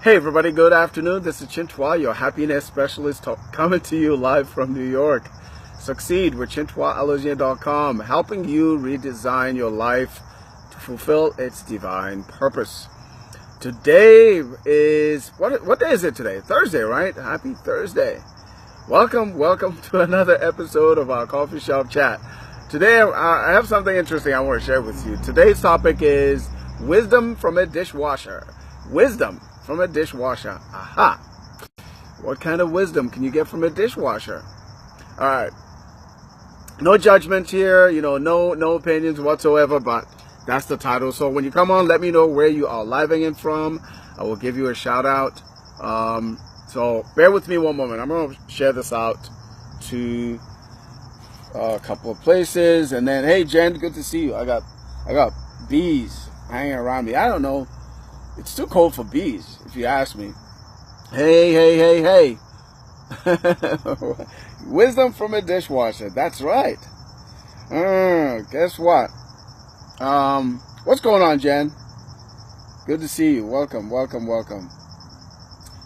Hey everybody, good afternoon. This is Chintua, your happiness specialist, coming to you live from New York. Succeed with ChintuaAlozie.com, helping you redesign your life to fulfill its divine purpose. Today is, what day is it today? Thursday, right? Happy Thursday. Welcome to another episode of our Coffee Shop Chat. Today I have something interesting I want to share with you. Today's topic is wisdom from a dishwasher. Wisdom from a dishwasher. Aha. What kind of wisdom can you get from a dishwasher? All right. No judgment here, no opinions whatsoever, but that's the title. So when you come on, let me know where you are living in from. I will give you a shout out. So bear with me one moment. I'm going to share this out to a couple of places, and then, hey Jen, good to see you. I got bees hanging around me. I don't know. It's too cold for bees, if you ask me. Hey. Wisdom from a dishwasher. That's right. Guess what? What's going on, Jen? Good to see you. Welcome.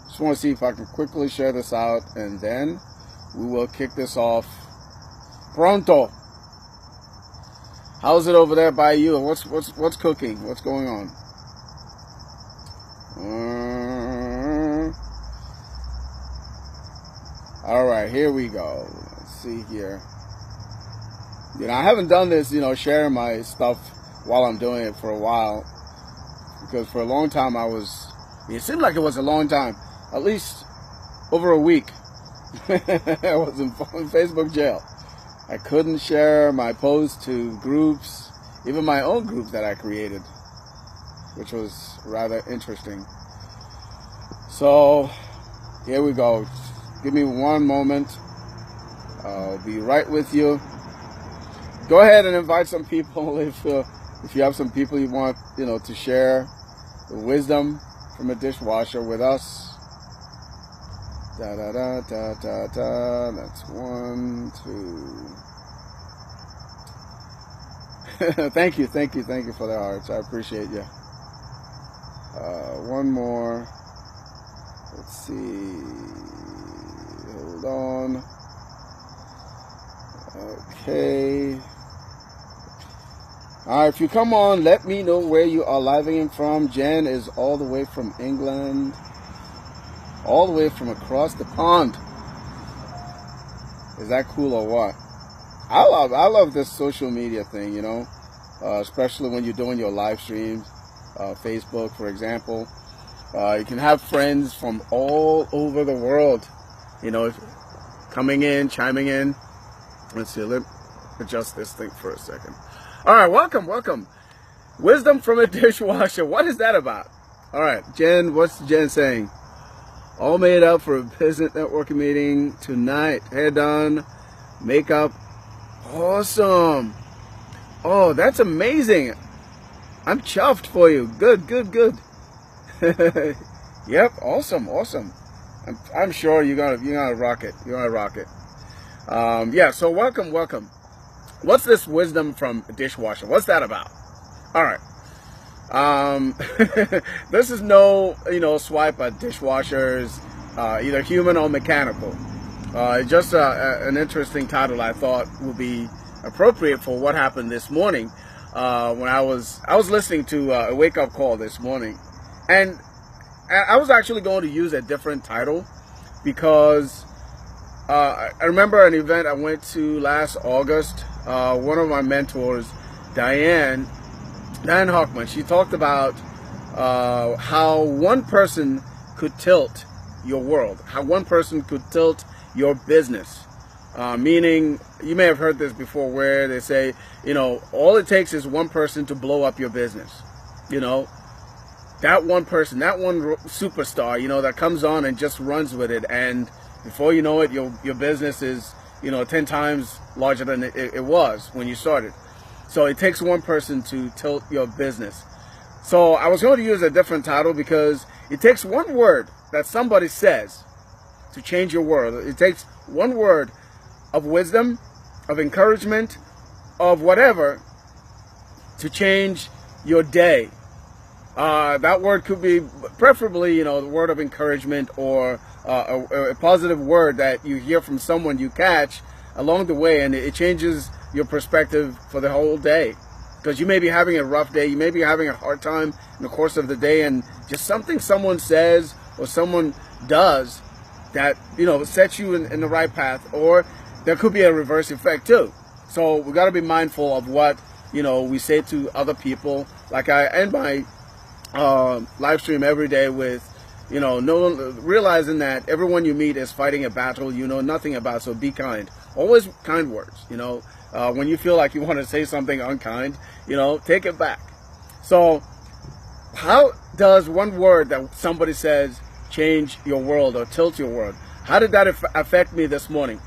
Just want to see if I can quickly share this out, and then we will kick this off. Pronto. How's it over there by you? What's cooking? What's going on? All right, here we go. Let's see here. I haven't done this, sharing my stuff while I'm doing it for a while, because for a long time it seemed like it was a long time, at least over a week. I was in Facebook jail. I couldn't share my posts to groups, even my own group that I created, which was rather interesting. So here we go. Give me one moment. I'll be right with you. Go ahead and invite some people if you have some people you want to share the wisdom from a dishwasher with us. That's 1, 2. Thank you for the hearts. I appreciate you. One more. Let's see. Hold on. Okay. All right, if you come on, let me know where you are living in from. Jen is all the way from England, all the way from across the pond. Is that cool or what? I love this social media thing, especially when you're doing your live streams, Facebook, for example. You can have friends from all over the world, coming in, chiming in. Let's see, let me adjust this thing for a second. All right, welcome. Wisdom from a dishwasher. What is that about? All right, Jen, what's Jen saying? All made up for a business networking meeting tonight. Hair done, makeup. Awesome. Oh, that's amazing. I'm chuffed for you. Good. Yep, awesome. I'm sure you're gonna rock it. Yeah, so welcome. What's this wisdom from a dishwasher? What's that about? All right. This is no swipe at dishwashers, either human or mechanical. Just an interesting title I thought would be appropriate for what happened this morning, when I was listening to a wake-up call this morning, and I was actually going to use a different title, because I remember an event I went to last August. One of my mentors, Diane Hockman, she talked about how one person could tilt your world, how one person could tilt your business. Meaning, you may have heard this before, where they say, all it takes is one person to blow up your business. That one person, that one superstar, that comes on and just runs with it, and before you know it, your business is 10 times larger than it was when you started. So it takes one person to tilt your business. So I was going to use a different title, because it takes one word that somebody says to change your world. It takes one word of wisdom, of encouragement, of whatever, to change your day. That word could be preferably, you know, the word of encouragement, or a positive word that you hear from someone you catch along the way, and it changes your perspective for the whole day. Because you may be having a rough day, you may be having a hard time in the course of the day, and just something someone says or someone does that, you know, sets you in the right path. Or there could be a reverse effect too. So we got to be mindful of what, you know, we say to other people. Like I end my live stream every day with, you know, realizing that everyone you meet is fighting a battle you know nothing about. So be kind. Always kind words, you know. When you feel like you want to say something unkind, you know, take it back. So how does one word that somebody says change your world or tilt your world? How did that affect me this morning?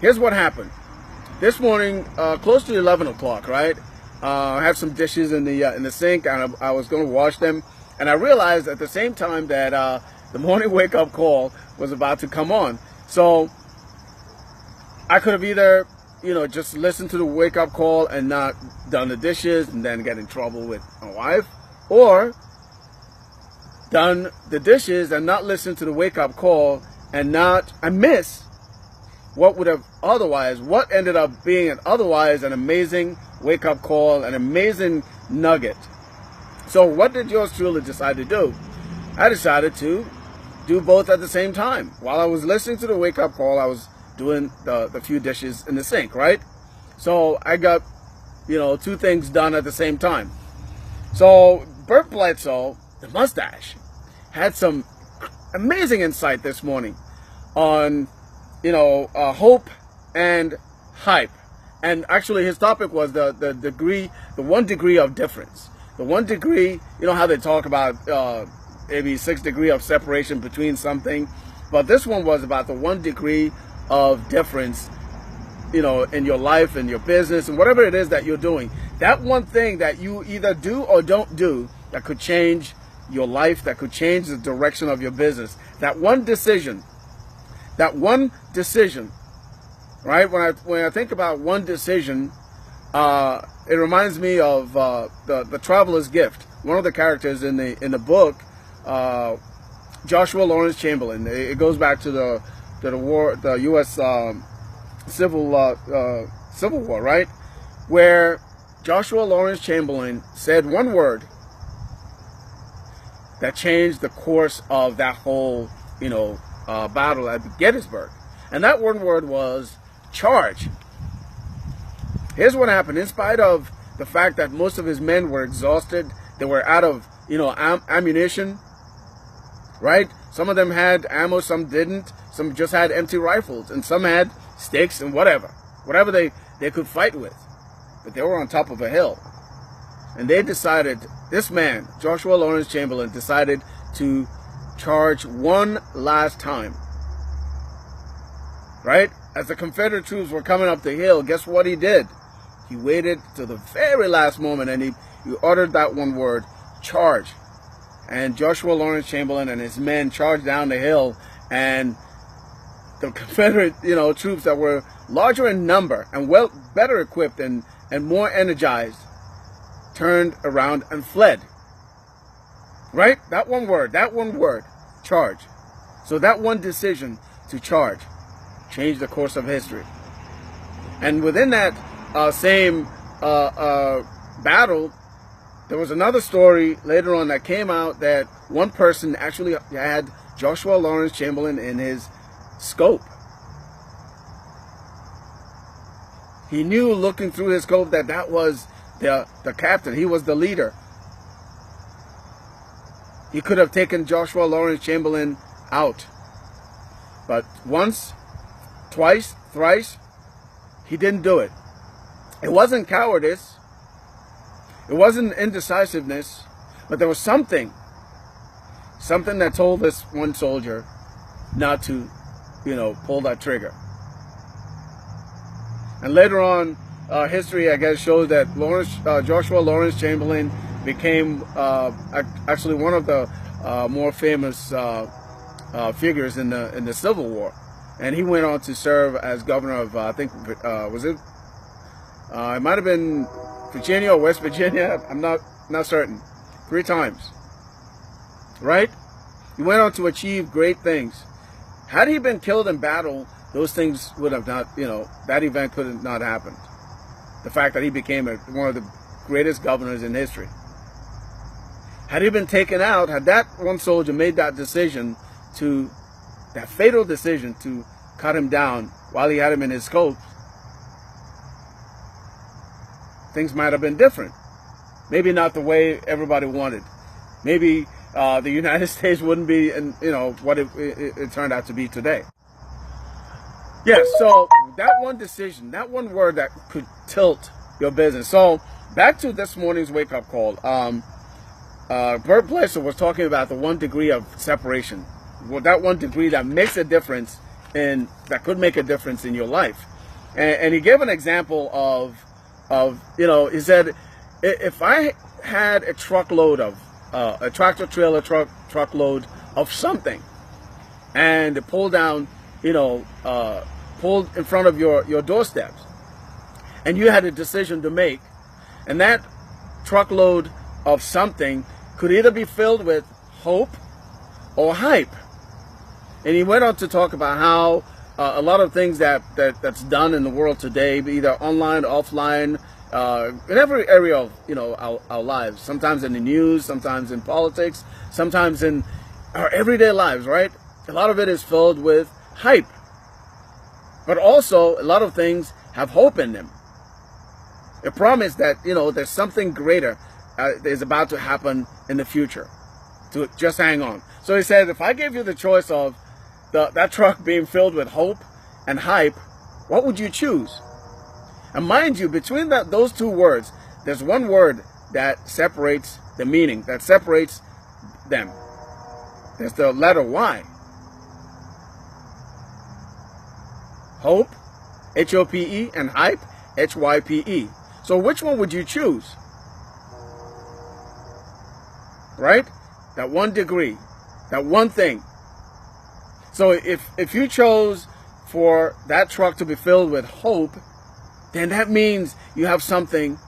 Here's what happened. This morning, close to 11 o'clock, right? I had some dishes in the sink, and I was going to wash them. And I realized at the same time that the morning wake-up call was about to come on. So I could have either, you know, just listened to the wake-up call and not done the dishes and then get in trouble with my wife, or done the dishes and not listen to the wake-up call and miss what ended up being otherwise an amazing wake-up call, an amazing nugget. So what did yours truly decide to do? I decided to do both at the same time. While I was listening to the wake-up call, I was doing the few dishes in the sink, right? So I got, you know, two things done at the same time. So Bert Bledsoe, the mustache, had some amazing insight this morning on, you know, hope and hype. And actually his topic was the 1 degree of difference. The 1 degree, you know how they talk about maybe 6 degrees of separation between something, but this one was about the 1 degree of difference, you know, in your life and your business and whatever it is that you're doing. That one thing that you either do or don't do that could change your life, that could change the direction of your business. That one decision, right? When I think about one decision, it reminds me of the Traveler's Gift. One of the characters in the book, Joshua Lawrence Chamberlain. It goes back to the war, the U.S. Civil War, right? Where Joshua Lawrence Chamberlain said one word that changed the course of that whole, you know, battle at Gettysburg, and that one word was charge. Here's what happened. In spite of the fact that most of his men were exhausted, they were out of, you know, ammunition, right? Some of them had ammo, some didn't. Some just had empty rifles, and some had sticks and whatever they could fight with. But they were on top of a hill. And they decided, this man, Joshua Lawrence Chamberlain, decided to charge one last time. Right? As the Confederate troops were coming up the hill, guess what he did? He waited to the very last moment, and he uttered that one word, charge. And Joshua Lawrence Chamberlain and his men charged down the hill, and the Confederate, you know, troops that were larger in number and better equipped and more energized turned around and fled. Right? That one word, charge. So that one decision to charge changed the course of history. And within that same battle, there was another story later on that came out that one person actually had Joshua Lawrence Chamberlain in his scope. He knew, looking through his scope, that was the captain. He was the leader. He could have taken Joshua Lawrence Chamberlain out. But once, twice, thrice, he didn't do it. It wasn't cowardice. It wasn't indecisiveness. But there was something that told this one soldier not to, you know, pull that trigger. And later on, history, I guess, shows that Joshua Lawrence Chamberlain became actually one of the more famous figures in the Civil War, and he went on to serve as governor of I think it might have been Virginia or West Virginia. I'm not certain. 3 times. right? He went on to achieve great things. Had he been killed in battle, those things would have not, that event could have not happened. The fact that he became one of the greatest governors in history. Had he been taken out, had that one soldier made that decision that fatal decision to cut him down while he had him in his scope, things might have been different. Maybe not the way everybody wanted. Maybe the United States wouldn't be, what it turned out to be today. Yes, so that one decision, that one word that could tilt your business. So back to this morning's wake-up call. Bert Blesser was talking about the 1 degree of separation. Well, that 1 degree that makes a difference that could make a difference in your life. And he gave an example of he said, if I had a truckload of, a tractor trailer truckload of something, and it pulled down, pulled in front of your doorsteps, and you had a decision to make, and that truckload of something could either be filled with hope or hype. And he went on to talk about how a lot of things that's done in the world today, either online or offline, in every area of our lives, sometimes in the news, sometimes in politics, sometimes in our everyday lives, right? A lot of it is filled with hype, but also a lot of things have hope in them. A promise that there's something greater is about to happen in the future. To just hang on. So he said, if I gave you the choice of that truck being filled with hope and hype, what would you choose? And mind you, between those two words, there's one word that separates the meaning, that separates them. There's the letter Y. Hope, H-O-P-E, and hype, H-Y-P-E. So which one would you choose? Right? That 1 degree, that one thing. So if you chose for that truck to be filled with hope, then that means you have something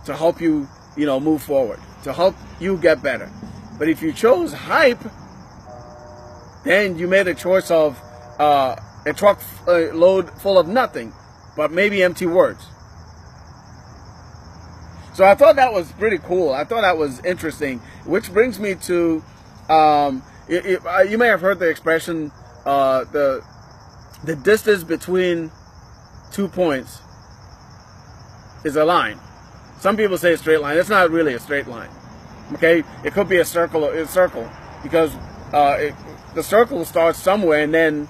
to help you, move forward, to help you get better. But if you chose hype, then you made a choice of a truck load full of nothing, but maybe empty words. So I thought that was pretty cool. I thought that was interesting, which brings me to, you may have heard the expression, the distance between 2 points is a line. Some people say a straight line. It's not really a straight line. Okay, it could be a circle, because the circle starts somewhere, and then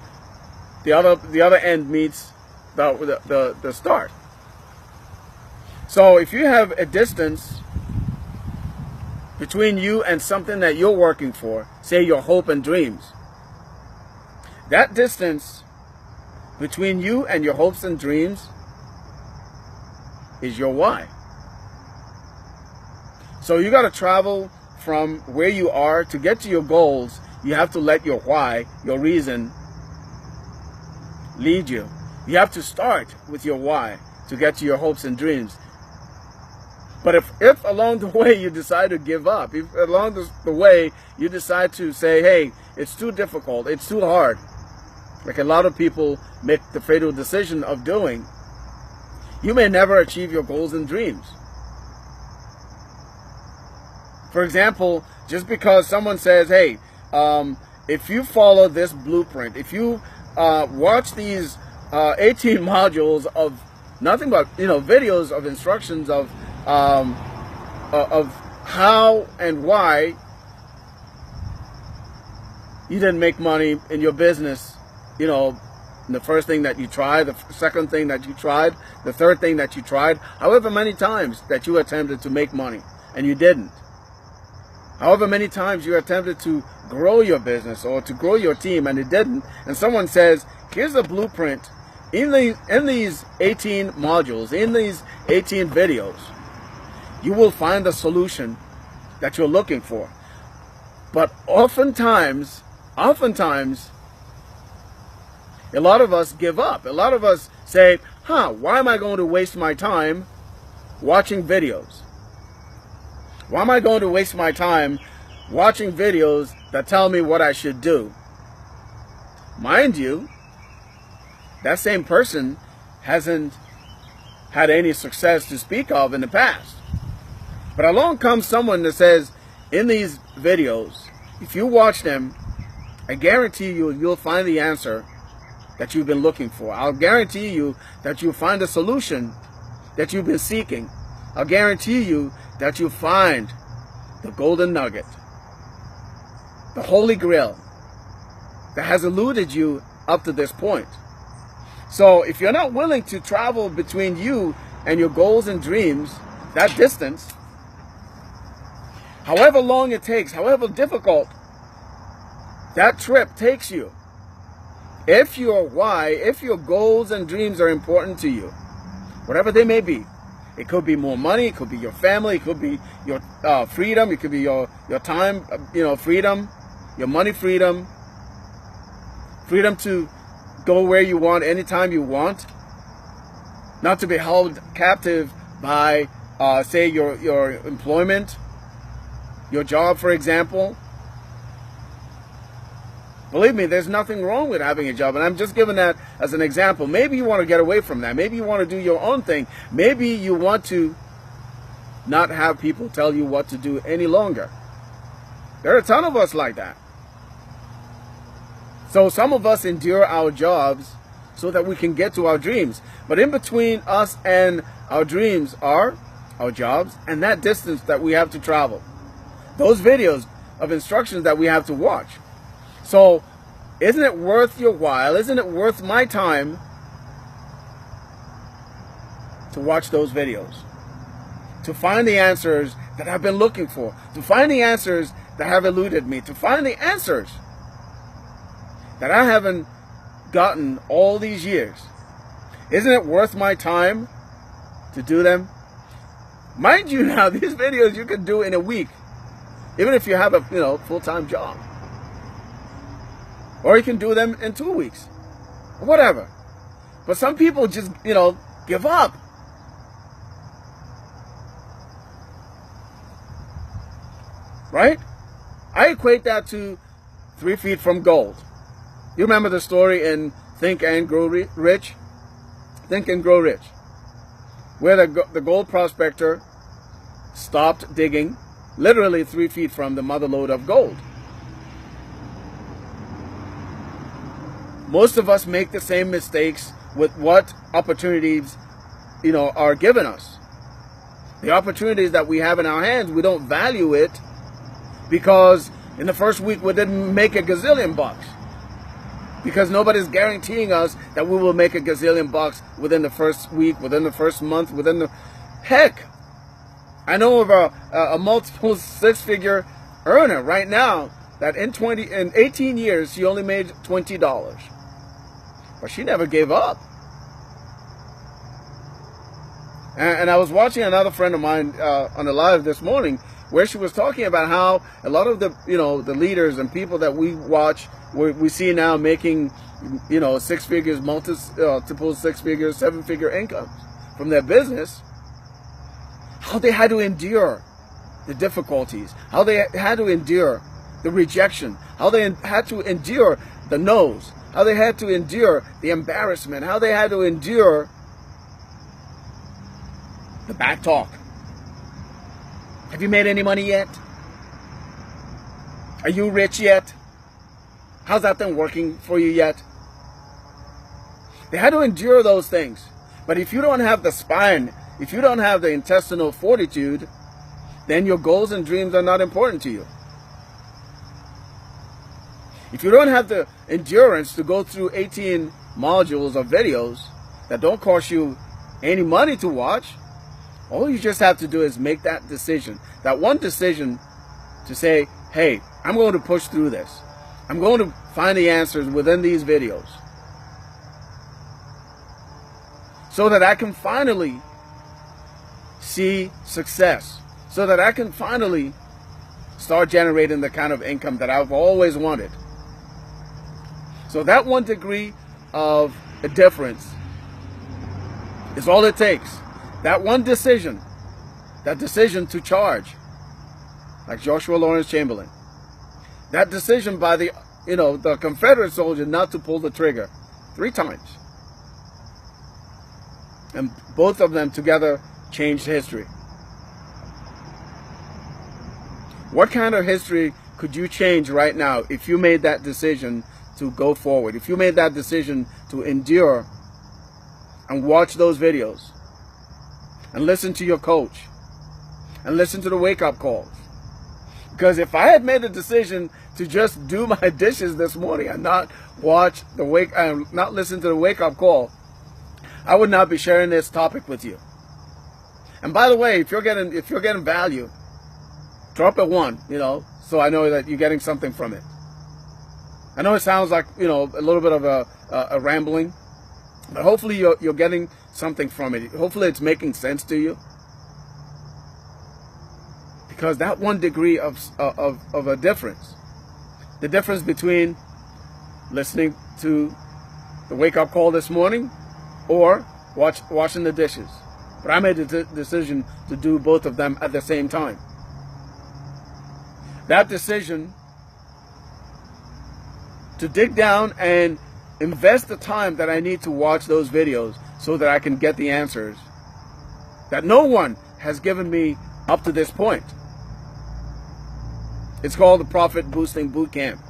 the other end meets the start. So if you have a distance between you and something that you're working for, say your hope and dreams, that distance between you and your hopes and dreams is your why. So you got to travel from where you are to get to your goals. You have to let your why, your reason, lead you. You have to start with your why to get to your hopes and dreams. But if along the way you decide to give up, if along the way you decide to say, hey, it's too difficult, it's too hard, like a lot of people make the fatal decision of doing, you may never achieve your goals and dreams. For example, just because someone says, hey, if you follow this blueprint, if you watch these 18 modules of nothing but videos of instructions of how and why you didn't make money in your business, the first thing that you tried, the second thing that you tried, the third thing that you tried, however many times that you attempted to make money and you didn't. However many times you attempted to grow your business or to grow your team and it didn't, and someone says, here's a blueprint in these 18 modules, in these 18 videos, you will find the solution that you're looking for. But oftentimes, a lot of us give up. A lot of us say, why am I going to waste my time watching videos? Why am I going to waste my time watching videos that tell me what I should do. Mind you, that same person hasn't had any success to speak of in the past. But along comes someone that says, in these videos, if you watch them, I guarantee you'll find the answer that you've been looking for. I'll guarantee you that you'll find a solution that you've been seeking. I'll guarantee you that you'll find the golden nugget, the holy grail that has eluded you up to this point. So if you're not willing to travel between you and your goals and dreams, that distance, however long it takes, however difficult that trip takes you, if your why, if your goals and dreams are important to you, whatever they may be, it could be more money, it could be your family, it could be your freedom, it could be your time, freedom, your money freedom, freedom to go where you want, anytime you want, not to be held captive by, say, your employment, your job, for example. Believe me, there's nothing wrong with having a job, and I'm just giving that as an example. Maybe you want to get away from that. Maybe you want to do your own thing. Maybe you want to not have people tell you what to do any longer. There are a ton of us like that. So some of us endure our jobs so that we can get to our dreams. But in between us and our dreams are our jobs and that distance that we have to travel. Those videos of instructions that we have to watch. So isn't it worth your while? Isn't it worth my time to watch those videos? To find the answers that I've been looking for. To find the answers that have eluded me. To find the answers that I haven't gotten all these years. Isn't it worth my time to do them? Mind you now, these videos you can do in a week. Even if you have a full-time job. Or you can do them in 2 weeks. Whatever. But some people just, give up. Right? I equate that to 3 feet from gold. You remember the story in Think and Grow Rich? Think and Grow Rich. Where the gold prospector stopped digging literally 3 feet from the mother lode of gold. Most of us make the same mistakes with what opportunities, are given us. The opportunities that we have in our hands, we don't value it because in the first week we didn't make a gazillion bucks. Because nobody's guaranteeing us that we will make a gazillion bucks within the first week, within the first month, heck, I know of a multiple six-figure earner right now that in 18 years she only made $20. But she never gave up. And I was watching another friend of mine on the live this morning where she was talking about how a lot of the the leaders and people that we watch, we see now making six figures, multiple six figures, seven-figure incomes from their business, how they had to endure the difficulties, how they had to endure the rejection, how they had to endure the no's, how they had to endure the embarrassment, how they had to endure the back talk. Have you made any money yet? Are you rich yet? How's that thing working for you yet? They had to endure those things. But if you don't have the spine, if you don't have the intestinal fortitude, then your goals and dreams are not important to you. If you don't have the endurance to go through 18 modules of videos that don't cost you any money to watch, all you just have to do is make that decision. That one decision to say, hey, I'm going to push through this. I'm going to find the answers within these videos so that I can finally see success, so that I can finally start generating the kind of income that I've always wanted. So that 1 degree of a difference is all it takes. That one decision, that decision to charge, like Joshua Lawrence Chamberlain. That decision by the Confederate soldier not to pull the trigger 3 times. And both of them together changed history. What kind of history could you change right now if you made that decision to go forward? If you made that decision to endure and watch those videos and listen to your coach and listen to the wake-up calls. Because if I had made a decision to just do my dishes this morning and not not listen to the wake-up call, I would not be sharing this topic with you. And by the way, if you're getting value, drop a 1, so I know that you're getting something from it. I know it sounds like, a little bit of a rambling, but hopefully you're getting something from it. Hopefully it's making sense to you. Because that 1 degree of a difference, the difference between listening to the wake-up call this morning or washing the dishes. But I made the decision to do both of them at the same time. That decision to dig down and invest the time that I need to watch those videos so that I can get the answers that no one has given me up to this point. It's called the Profit Boosting Boot Camp.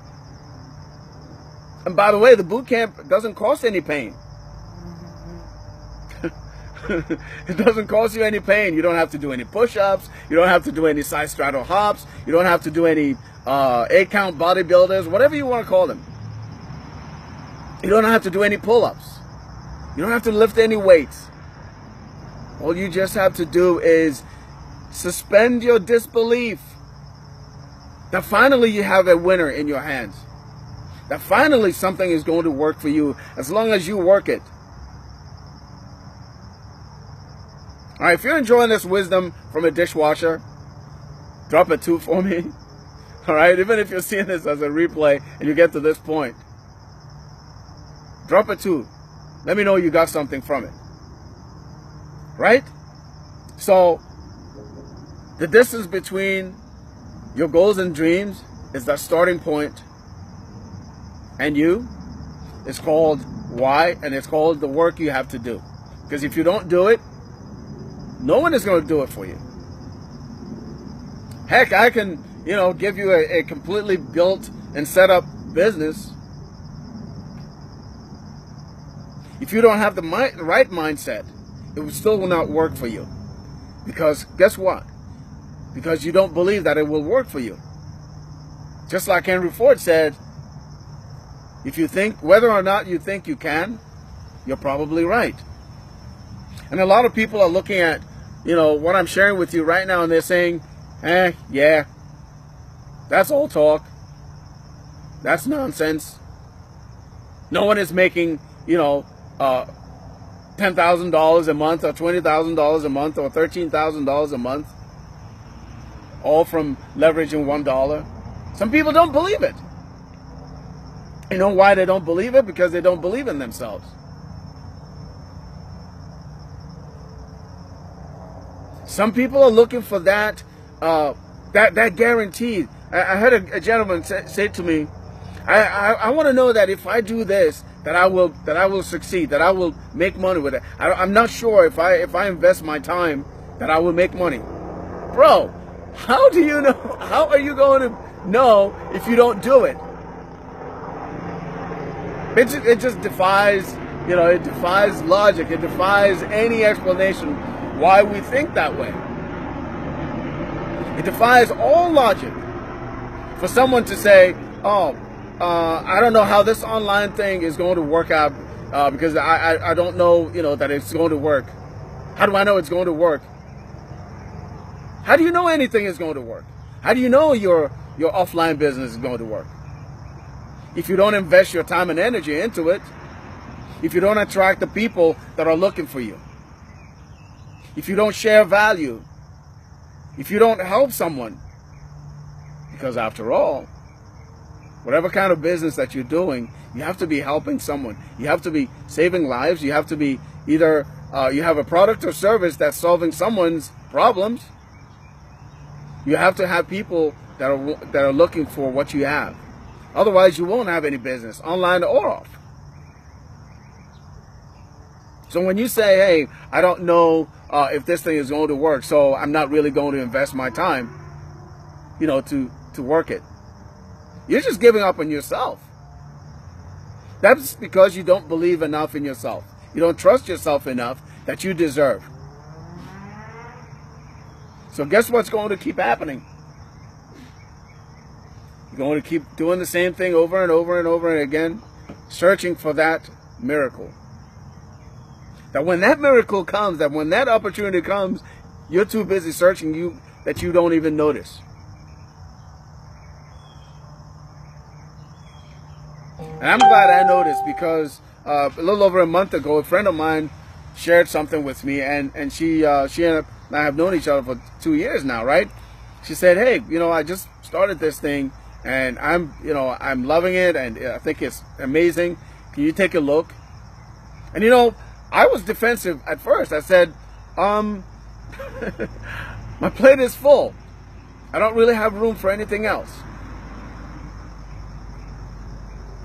And by the way, the boot camp doesn't cost any pain. It doesn't cost you any pain. You don't have to do any push-ups. You don't have to do any side straddle hops. You don't have to do any 8-count bodybuilders, whatever you want to call them. You don't have to do any pull-ups. You don't have to lift any weights. All you just have to do is suspend your disbelief that finally you have a winner in your hands. That finally something is going to work for you as long as you work it. All right, if you're enjoying this wisdom from a dishwasher, drop a 2 for me. All right, even if you're seeing this as a replay and you get to this point, drop a 2. Let me know you got something from it. Right? So, the distance between your goals and dreams is that starting point, and you is called why, and it's called the work you have to do. Because if you don't do it, no one is going to do it for you. Heck, I can, give you a completely built and set up business. If you don't have the right mindset, it still will not work for you. Because guess what? Because you don't believe that it will work for you. Just like Henry Ford said, if you think, whether or not you think you can, you're probably right. And a lot of people are looking at, what I'm sharing with you right now, and they're saying, yeah, that's all talk. That's nonsense. No one is making, $10,000 a month or $20,000 a month or $13,000 a month, all from leveraging $1. Some people don't believe it. You know why they don't believe it? Because they don't believe in themselves. Some people are looking for that guarantee. I heard a gentleman say to me, I want to know that if I do this, that I will succeed, that I will make money with it. I'm not sure if I invest my time that I will make money. Bro, how do you know? How are you going to know if you don't do it? It just defies, it defies logic. It defies any explanation why we think that way. It defies all logic for someone to say, oh, I don't know how this online thing is going to work out because I don't know, that it's going to work. How do I know it's going to work? How do you know anything is going to work? How do you know your offline business is going to work? If you don't invest your time and energy into it, if you don't attract the people that are looking for you, if you don't share value, if you don't help someone, because after all, whatever kind of business that you're doing, you have to be helping someone. You have to be saving lives. You have to be either you have a product or service that's solving someone's problems, You have to have people that are looking for what you have. Otherwise, you won't have any business, online or off. So when you say, hey, I don't know if this thing is going to work, so I'm not really going to invest my time, to work it, you're just giving up on yourself. That's because you don't believe enough in yourself. You don't trust yourself enough that you deserve. So guess what's going to keep happening? You're going to keep doing the same thing over and over and over and again, searching for that miracle. That when that miracle comes, that when that opportunity comes, you're too busy searching that you don't even notice. And I'm glad I noticed, because a little over a month ago, a friend of mine shared something with me, and she ended up, I have known each other for 2 years now, right? She said, hey, I just started this thing, and I'm loving it, and I think it's amazing. Can you take a look? And I was defensive at first. I said, my plate is full. I don't really have room for anything else.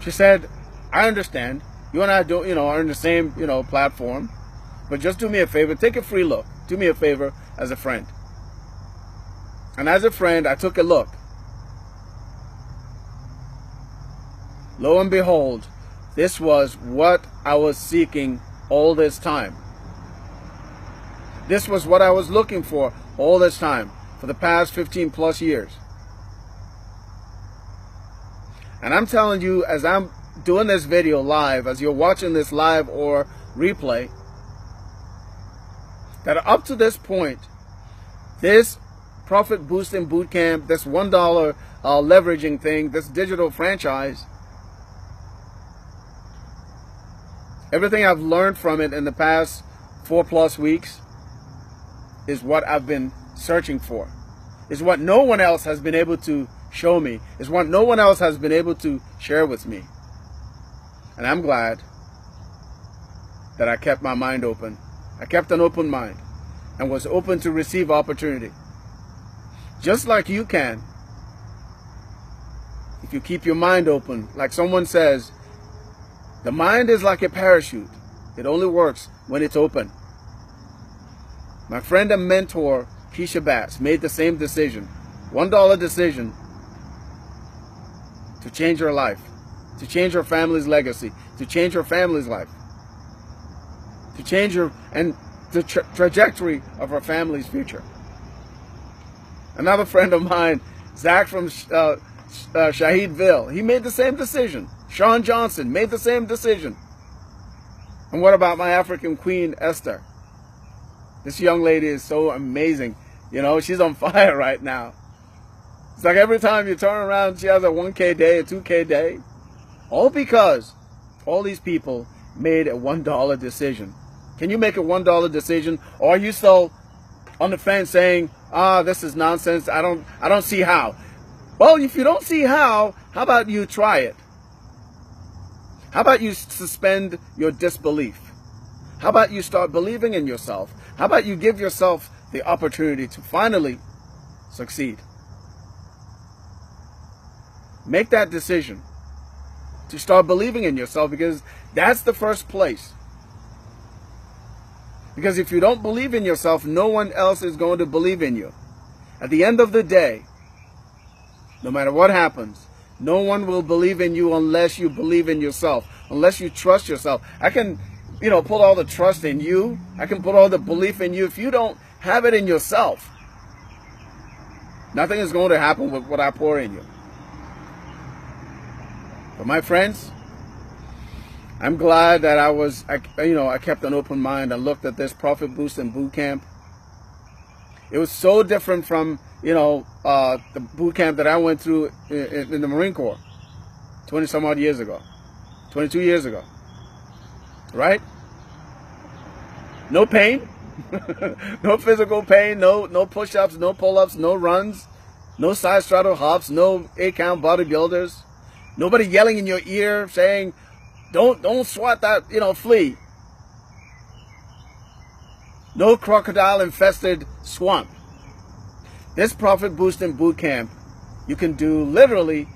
She said, I understand. You and I are in the same, platform. But just do me a favor. Take a free look. Do me a favor as a friend. And as a friend, I took a look. Lo and behold, this was what I was seeking all this time. This was what I was looking for all this time, for the past 15 plus years. And I'm telling you, as I'm doing this video live, as you're watching this live or replay, that up to this point, this profit boosting bootcamp, this $1 leveraging thing, this digital franchise, everything I've learned from it in the past 4+ weeks is what I've been searching for. Is what no one else has been able to show me. Is what no one else has been able to share with me. And I'm glad that I kept my mind open. I kept an open mind and was open to receive opportunity. Just like you can, if you keep your mind open. Like someone says, the mind is like a parachute. It only works when it's open. My friend and mentor, Keisha Bass, made the same decision. $1 decision to change her life, to change her family's legacy, to change her family's life, to change her and the trajectory of her family's future. Another friend of mine, Zach from Shahidville, he made the same decision. Sean Johnson made the same decision. And what about my African queen, Esther? This young lady is so amazing. She's on fire right now. It's like every time you turn around, she has a 1K day, a 2K day. All because all these people made a $1 decision. Can you make a $1 decision? Or are you still on the fence saying, this is nonsense, I don't see how? Well, if you don't see how about you try it? How about you suspend your disbelief? How about you start believing in yourself? How about you give yourself the opportunity to finally succeed? Make that decision to start believing in yourself, because that's the first place. Because if you don't believe in yourself, no one else is going to believe in you. At the end of the day, no matter what happens, no one will believe in you unless you believe in yourself, unless you trust yourself. I can, put all the trust in you. I can put all the belief in you. If you don't have it in yourself, nothing is going to happen with what I pour in you. But my friends, I'm glad that I kept an open mind and looked at this profit boosting boot camp. It was so different from, the boot camp that I went through in the Marine Corps 20 some odd years ago, 22 years ago, right? No pain, no physical pain, no push-ups, no pull-ups, no runs, no side straddle hops, no 8-count bodybuilders, nobody yelling in your ear saying, don't swat that, flea. No crocodile-infested swamp. This profit boosting boot camp you can do literally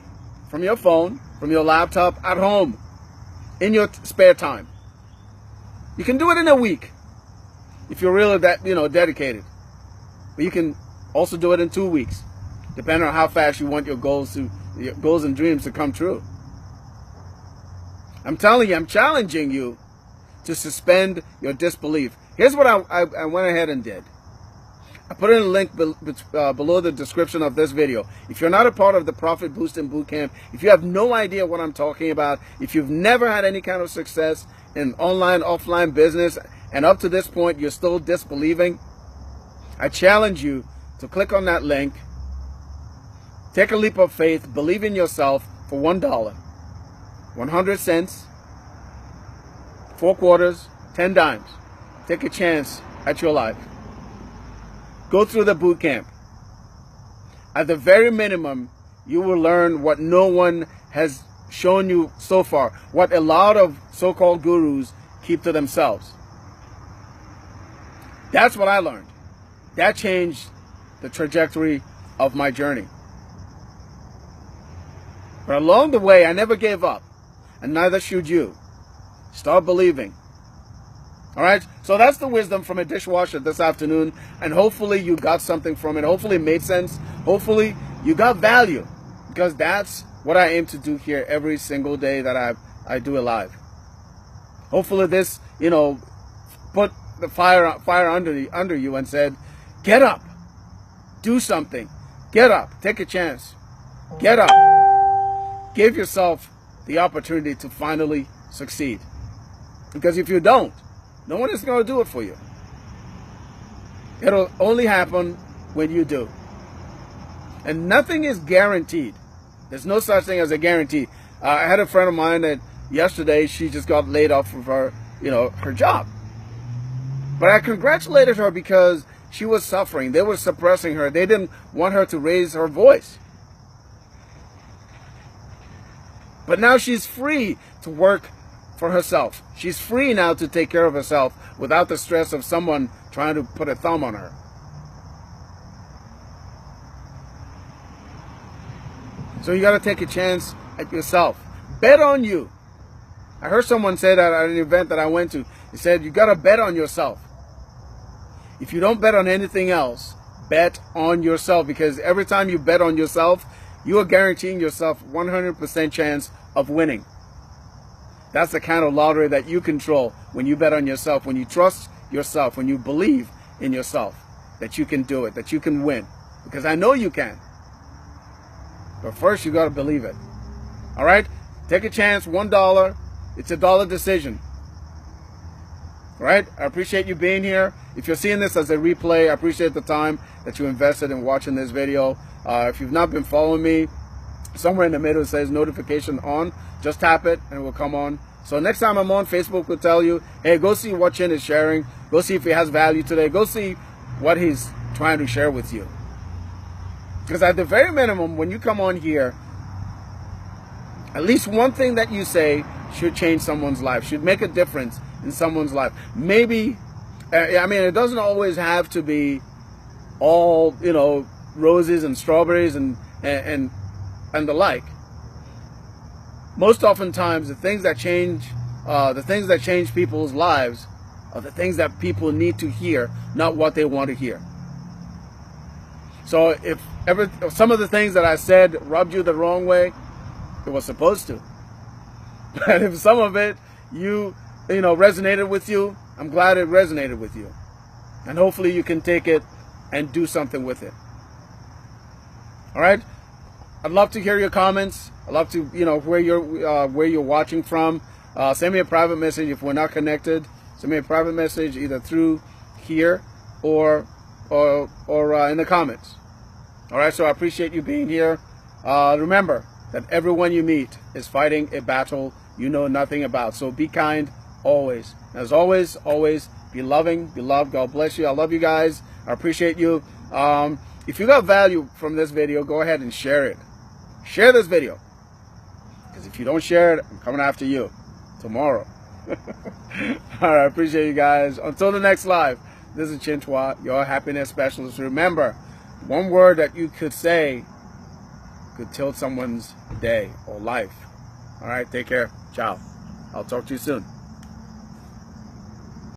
from your phone, from your laptop, at home, in your spare time. You can do it in a week if you're really dedicated. But you can also do it in 2 weeks, depending on how fast you want your goals and dreams to come true. I'm telling you, I'm challenging you to suspend your disbelief. Here's what I went ahead and did. I put in a link below the description of this video. If you're not a part of the Profit Boosting Bootcamp, if you have no idea what I'm talking about, if you've never had any kind of success in online, offline business, and up to this point you're still disbelieving, I challenge you to click on that link, take a leap of faith, believe in yourself for $1, 100 cents, 4 quarters, 10 dimes. Take a chance at your life. Go through the boot camp. At the very minimum, you will learn what no one has shown you so far, what a lot of so-called gurus keep to themselves. That's what I learned. That changed the trajectory of my journey. But along the way, I never gave up, and neither should you. Start believing. All right, so that's the wisdom from a dishwasher this afternoon, and hopefully you got something from it. Hopefully it made sense. Hopefully you got value, because that's what I aim to do here every single day that I do it live. Hopefully this, put the fire under you and said, get up, do something, get up, take a chance, get up, give yourself the opportunity to finally succeed. Because if you don't, no one is going to do it for you. It'll only happen when you do. And nothing is guaranteed. There's no such thing as a guarantee. I had a friend of mine that yesterday she just got laid off of her, her job. But I congratulated her because she was suffering. They were suppressing her. They didn't want her to raise her voice. But now she's free to work for herself. She's free now to take care of herself without the stress of someone trying to put a thumb on her. So you got to take a chance at yourself. Bet on you. I heard someone say that at an event that I went to. He said, you got to bet on yourself. If you don't bet on anything else, bet on yourself, because every time you bet on yourself, you are guaranteeing yourself 100% chance of winning. That's the kind of lottery that you control when you bet on yourself, when you trust yourself, when you believe in yourself that you can do it, that you can win. Because I know you can. But first, you got to believe it. All right? Take a chance, $1. It's a dollar decision. All right? I appreciate you being here. If you're seeing this as a replay, I appreciate the time that you invested in watching this video. If you've not been following me, somewhere in the middle it says notification on. Just tap it and it will come on. So next time I'm on, Facebook will tell you, hey, go see what Chin is sharing. Go see if he has value today. Go see what he's trying to share with you. Because at the very minimum, when you come on here, at least one thing that you say should change someone's life, should make a difference in someone's life. Maybe, I mean, it doesn't always have to be all, roses and strawberries and the like. Most oftentimes, the things that change people's lives are the things that people need to hear, not what they want to hear. So if some of the things that I said rubbed you the wrong way, it was supposed to. But if some of it resonated with you, I'm glad it resonated with you, and hopefully you can take it and do something with it. All right. I'd love to hear your comments. I'd love to, where you're watching from. Send me a private message if we're not connected. Send me a private message either through here or in the comments. All right. So I appreciate you being here. Remember that everyone you meet is fighting a battle you know nothing about. So be kind always. As always, always be loving, be loved. God bless you. I love you guys. I appreciate you. If you got value from this video, go ahead and share it. Share this video. Because if you don't share it, I'm coming after you tomorrow. All right, I appreciate you guys. Until the next live, this is Chin, your happiness specialist. Remember, One word that you could say could tilt someone's day or life. All right, take care. Ciao. I'll talk to you soon.